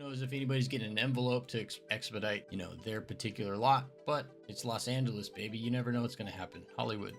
knows if anybody's getting an envelope to expedite, their particular lot, but it's Los Angeles, baby. You never know what's going to happen. Hollywood.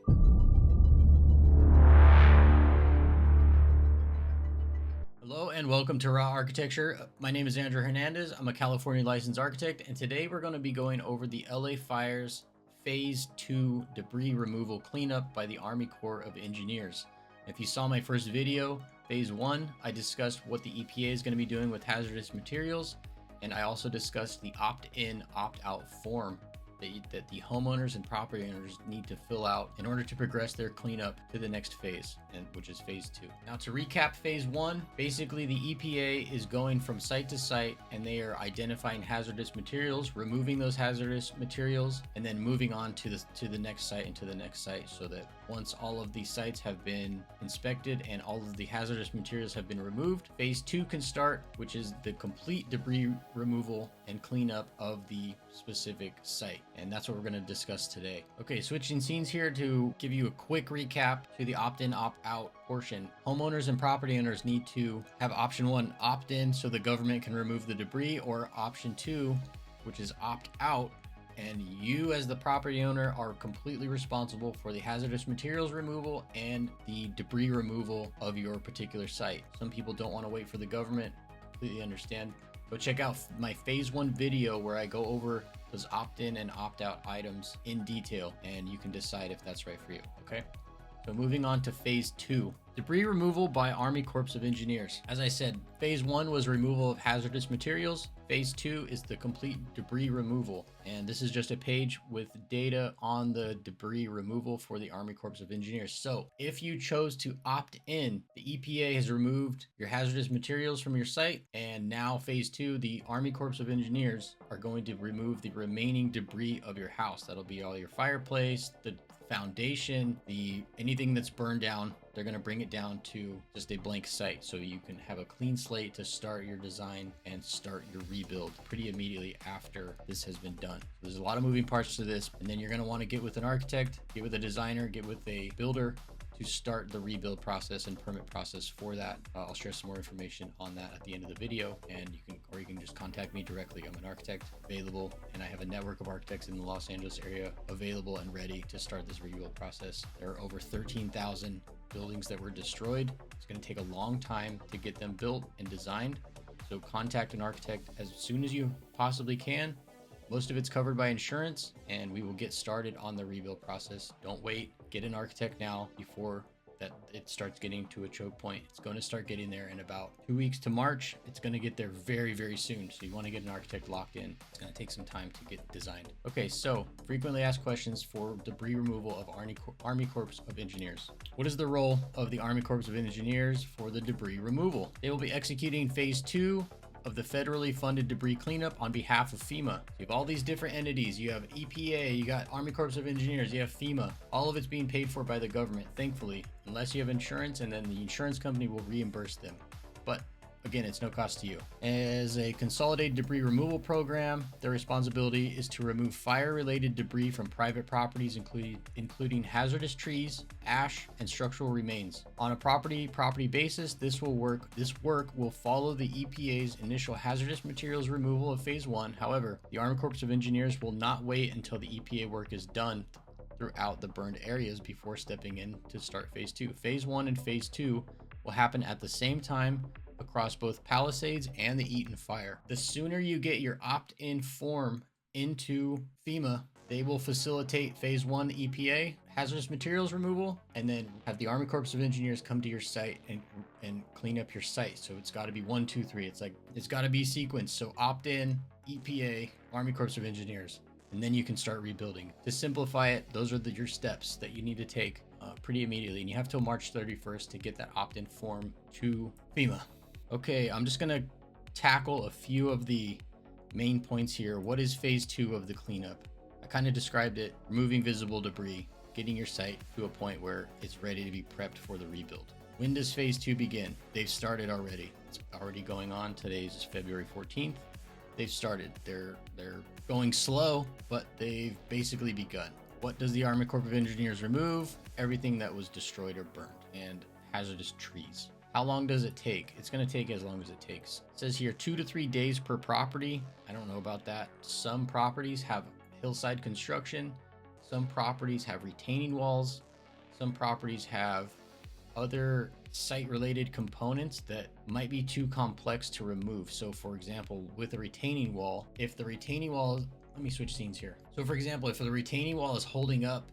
Hello and welcome to Raw Architecture. My name is Andrew Hernandez. I'm a California licensed architect, and today we're going to be going over the LA Fires Phase 2 debris removal cleanup by the Army Corps of Engineers. If you saw my first video, Phase 1, I discussed what the EPA is going to be doing with hazardous materials, and I also discussed the opt-in, opt-out form that the homeowners and property owners need to fill out in order to progress their cleanup to the next phase, which is Phase 2. Now, to recap Phase 1, basically the EPA is going from site to site and they are identifying hazardous materials, removing those hazardous materials, and then moving on to the next site and to the next site, so that once all of these sites have been inspected and all of the hazardous materials have been removed, Phase 2 can start, which is the complete debris removal and cleanup of the specific site. And that's what we're going to discuss today. Okay, switching scenes here to give you a quick recap to the opt-in, opt-out portion. Homeowners and property owners need to have option 1, opt-in, so the government can remove the debris, or option 2, which is opt-out, and you as the property owner are completely responsible for the hazardous materials removal and the debris removal of your particular site. Some people don't want to wait for the government. Completely understand. Go check out my Phase 1 video where I go over those opt-in and opt-out items in detail, and you can decide if that's right for you, okay? So moving on to Phase 2, debris removal by Army Corps of Engineers. As I said, Phase 1 was removal of hazardous materials. Phase 2 is the complete debris removal. And this is just a page with data on the debris removal for the Army Corps of Engineers. So if you chose to opt in, the EPA has removed your hazardous materials from your site. And now Phase 2, the Army Corps of Engineers are going to remove the remaining debris of your house. That'll be all your fireplace, the foundation, anything that's burned down. They're going to bring it down to just a blank site, so you can have a clean slate to start your design and start your rebuild pretty immediately after this has been done. There's a lot of moving parts to this, and then you're going to want to get with an architect, get with a designer, get with a builder to start the rebuild process and permit process for that. I'll share some more information on that at the end of the video, and you can just contact me directly. I'm an architect available, and I have a network of architects in the Los Angeles area available and ready to start this rebuild process. There are over 13,000 buildings that were destroyed. It's going to take a long time to get them built and designed. So contact an architect as soon as you possibly can. Most of it's covered by insurance, and we will get started on the rebuild process. Don't wait. Get an architect now before that it starts getting to a choke point. It's going to start getting there in about 2 weeks to March. It's going to get there very, very soon. So you want to get an architect locked in. It's going to take some time to get designed. Okay, so frequently asked questions for debris removal of Army Corps of Engineers. What is the role of the Army Corps of Engineers for the debris removal? They will be executing Phase 2 of the federally funded debris cleanup on behalf of FEMA. You have all these different entities. You have EPA, you got Army Corps of Engineers, you have FEMA. All of it's being paid for by the government, thankfully, unless you have insurance, and then the insurance company will reimburse them. But again, it's no cost to you. As a consolidated debris removal program, their responsibility is to remove fire-related debris from private properties, including hazardous trees, ash, and structural remains. On a property basis, this work will follow the EPA's initial hazardous materials removal of Phase 1. However, the Army Corps of Engineers will not wait until the EPA work is done throughout the burned areas before stepping in to start Phase 2. Phase 1 and Phase 2 will happen at the same time across both Palisades and the Eaton Fire. The sooner you get your opt-in form into FEMA, they will facilitate Phase 1 EPA hazardous materials removal, and then have the Army Corps of Engineers come to your site and clean up your site. So it's got to be 1, 2, 3. It's got to be sequenced. So opt-in, EPA, Army Corps of Engineers, and then you can start rebuilding. To simplify it, those are your steps that you need to take pretty immediately, and you have till March 31st to get that opt-in form to FEMA. Okay, I'm just gonna tackle a few of the main points here. What is Phase 2 of the cleanup? I kind of described it: removing visible debris, getting your site to a point where it's ready to be prepped for the rebuild. When does Phase 2 begin? They've started already. It's already going on. Today's February 14th. They've started. They're going slow, but they've basically begun. What does the Army Corps of Engineers remove? Everything that was destroyed or burned, and hazardous trees. How long does it take? It's going to take as long as it takes. It says here 2 to 3 days per property. I don't know about that. Some properties have hillside construction. Some properties have retaining walls. Some properties have other site-related components that might be too complex to remove. So for example, with a retaining wall, if the retaining wall, let me switch scenes here. So for example, if the retaining wall is holding up,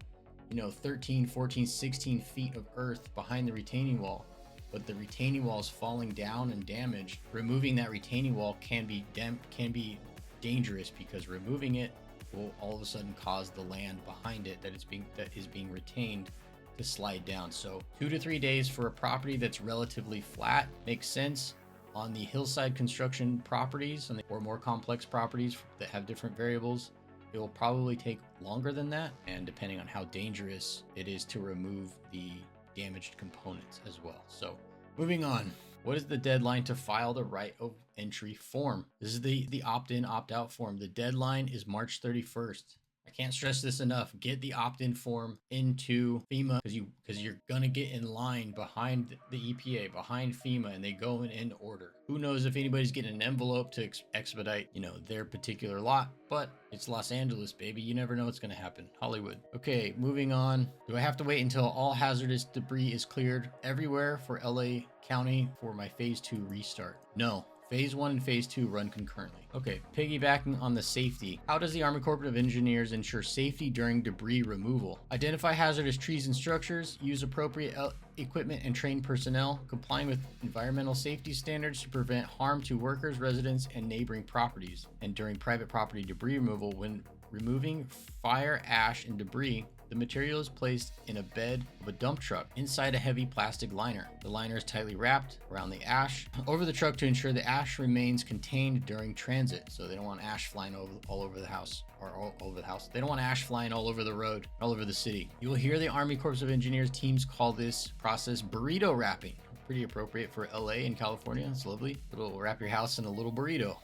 13, 14, 16 feet of earth behind the retaining wall, but the retaining wall is falling down and damaged, removing that retaining wall can be dangerous, because removing it will all of a sudden cause the land behind it that is being retained to slide down. So 2 to 3 days for a property that's relatively flat makes sense. On the hillside construction properties or more complex properties that have different variables, it will probably take longer than that, and depending on how dangerous it is to remove the damaged components as well. So moving on, what is the deadline to file the right of entry form? This is the opt-in, opt-out form. The deadline is March 31st. I can't stress this enough. Get the opt-in form into FEMA, because you're gonna get in line behind the EPA, behind FEMA, and they go in order. Who knows if anybody's getting an envelope to expedite, their particular lot, but it's Los Angeles, baby. You never know what's gonna happen. Hollywood. Okay, moving on. Do I have to wait until all hazardous debris is cleared everywhere for LA County for my phase 2 restart? No. Phase 1 and Phase 2 run concurrently. Okay, piggybacking on the safety. How does the Army Corps of Engineers ensure safety during debris removal? Identify hazardous trees and structures, use appropriate equipment and train personnel, complying with environmental safety standards to prevent harm to workers, residents, and neighboring properties. And during private property debris removal, when removing fire, ash, and debris, the material is placed in a bed of a dump truck inside a heavy plastic liner. The liner is tightly wrapped around the ash over the truck to ensure the ash remains contained during transit. So they don't want ash flying all over the house, or all over the house. They don't want ash flying all over the road, all over the city. You will hear the Army Corps of Engineers teams call this process burrito wrapping. Pretty appropriate for LA and California. It's lovely. Wrap your house in a little burrito.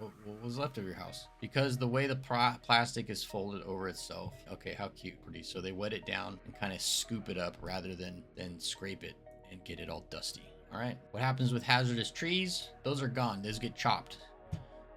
What was left of your house, because the way the plastic is folded over itself. Okay, how cute. Pretty. So they wet it down and kind of scoop it up rather than scrape it and get it all dusty. All right, what happens with hazardous trees? Those are gone. Those get chopped.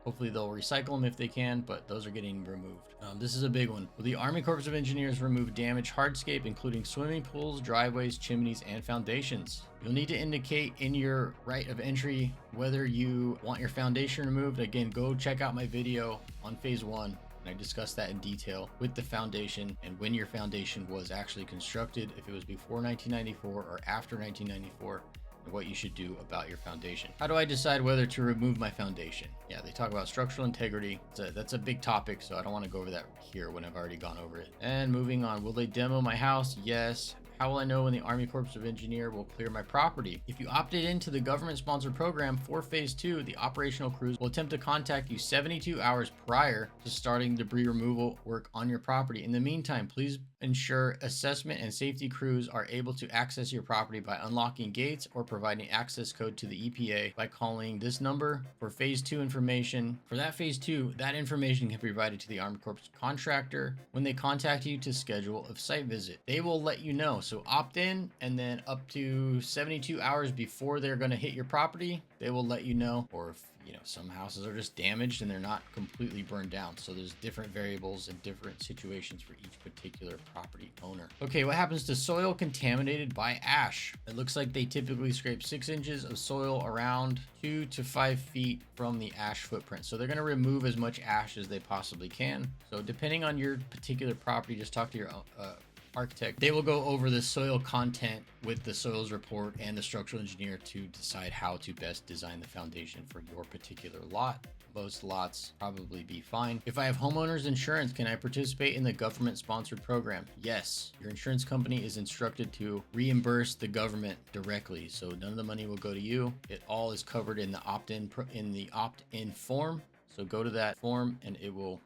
Hopefully they'll recycle them if they can, but those are getting removed. This is a big one. Will the Army Corps of Engineers remove damaged hardscape, including swimming pools, driveways, chimneys, and foundations? You'll need to indicate in your right of entry whether you want your foundation removed. Again, go check out my video on phase 1. And I discussed that in detail with the foundation and when your foundation was actually constructed, if it was before 1994 or after 1994. And what you should do about your foundation. How do I decide whether to remove my foundation? Yeah, they talk about structural integrity. That's a big topic, so I don't want to go over that here when I've already gone over it. And moving on, will they demo my house? Yes. How will I know when the Army Corps of Engineers will clear my property? If you opted into the government-sponsored program for Phase 2, the operational crews will attempt to contact you 72 hours prior to starting debris removal work on your property. In the meantime, please ensure assessment and safety crews are able to access your property by unlocking gates or providing access code to the EPA by calling this number. For Phase 2 information, for that Phase 2, that information can be provided to the Army Corps contractor when they contact you to schedule a site visit. They will let you know. So opt in, and then up to 72 hours before they're going to hit your property, they will let you know. Or if some houses are just damaged and they're not completely burned down. So there's different variables and different situations for each particular property owner. Okay, what happens to soil contaminated by ash? It looks like they typically scrape 6 inches of soil around 2 to 5 feet from the ash footprint. So they're going to remove as much ash as they possibly can. So depending on your particular property, just talk to your architect. They will go over the soil content with the soils report and the structural engineer to decide how to best design the foundation for your particular lot. Most lots probably be fine. If I have homeowners insurance, can I participate in the government sponsored program? Yes. Your insurance company is instructed to reimburse the government directly, so none of the money will go to you. It all is covered in the opt-in form. So go to that form and it will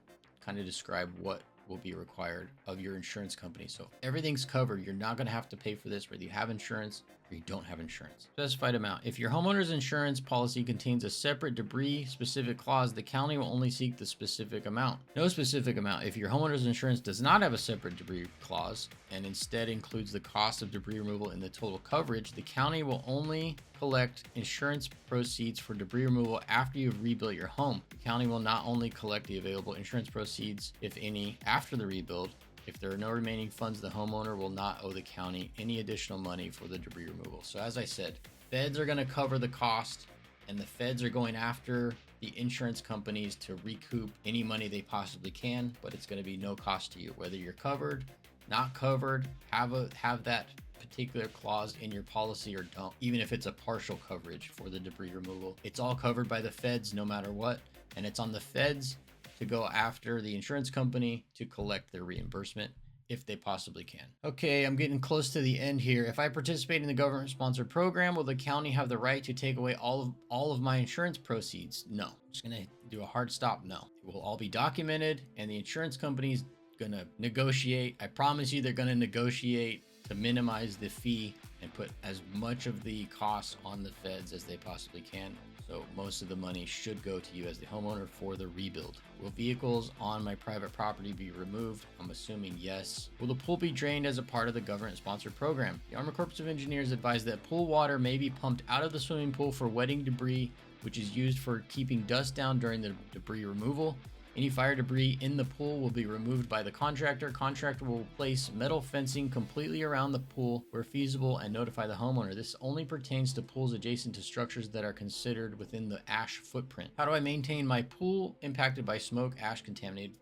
kind of describe what will be required of your insurance company. So everything's covered. You're not going to have to pay for this, whether you have insurance or you don't have insurance. Specified amount. If your homeowner's insurance policy contains a separate debris specific clause, the county will only seek the specific amount. No specific amount. If your homeowner's insurance does not have a separate debris clause and instead includes the cost of debris removal in the total coverage, the county will only collect insurance proceeds for debris removal after you've rebuilt your home. The county will not only collect the available insurance proceeds, if any, after the rebuild. If there are no remaining funds, the homeowner will not owe the county any additional money for the debris removal. So as I said, feds are going to cover the cost, and the feds are going after the insurance companies to recoup any money they possibly can, but it's going to be no cost to you, whether you're covered, not covered, have that particular clause in your policy or don't. Even if it's a partial coverage for the debris removal, it's all covered by the feds no matter what, and it's on the feds to go after the insurance company to collect their reimbursement if they possibly can. Okay, I'm getting close to the end here. If I participate in the government-sponsored program, will the county have the right to take away all of my insurance proceeds? No. I'm just gonna do a hard stop. No. It will all be documented, and the insurance company's gonna negotiate. I promise you, they're gonna negotiate to minimize the fee and put as much of the costs on the feds as they possibly can. So most of the money should go to you as the homeowner for the rebuild. Will vehicles on my private property be removed? I'm assuming yes. Will the pool be drained as a part of the government-sponsored program? The Army Corps of Engineers advise that pool water may be pumped out of the swimming pool for wetting debris, which is used for keeping dust down during the debris removal. Any fire debris in the pool will be removed by the contractor. Contractor will place metal fencing completely around the pool where feasible and notify the homeowner. This only pertains to pools adjacent to structures that are considered within the ash footprint. How do I maintain my pool impacted by smoke, ash, contaminated,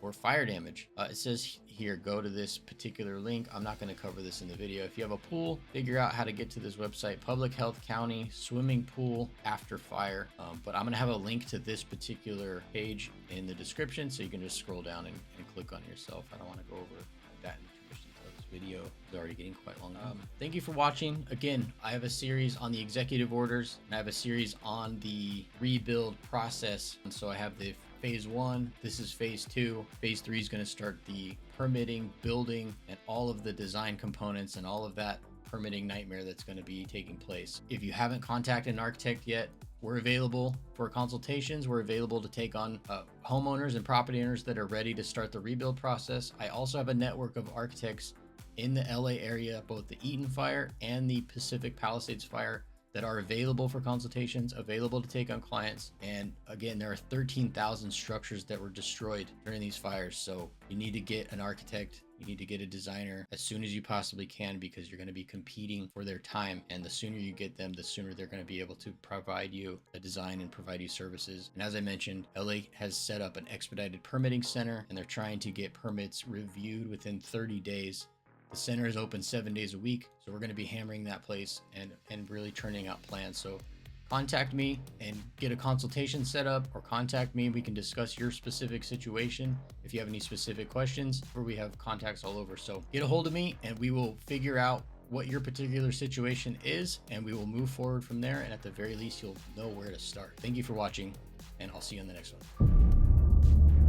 or fire damage? It says here, go to this particular link. I'm not going to cover this in the video. If you have a pool, figure out how to get to this website, Public Health County Swimming Pool After Fire. But I'm going to have a link to this particular page in the description, so you can just scroll down and click on yourself. I don't want to go over that in too much detail. This video is already getting quite long. Thank you for watching. Again, I have a series on the executive orders, and I have a series on the rebuild process. And so I have the phase 1, this is phase 2. Phase 3 is going to start the permitting, building, and all of the design components and all of that permitting nightmare that's going to be taking place. If you haven't contacted an architect yet, we're available for consultations. We're available to take on homeowners and property owners that are ready to start the rebuild process. I also have a network of architects in the LA area, both the Eaton fire and the Pacific Palisades fire, that are available for consultations, available to take on clients. And again, there are 13,000 structures that were destroyed during these fires. So you need to get an architect, you need to get a designer as soon as you possibly can, because you're going to be competing for their time. And the sooner you get them, the sooner they're going to be able to provide you a design and provide you services. And as I mentioned, LA has set up an expedited permitting center, and they're trying to get permits reviewed within 30 days. The center is open 7 days a week, so we're going to be hammering that place and really churning out plans. So contact me and get a consultation set up, or contact me. We can discuss your specific situation if you have any specific questions, or we have contacts all over. So get a hold of me and we will figure out what your particular situation is, and we will move forward from there. And at the very least, you'll know where to start. Thank you for watching, and I'll see you on the next one.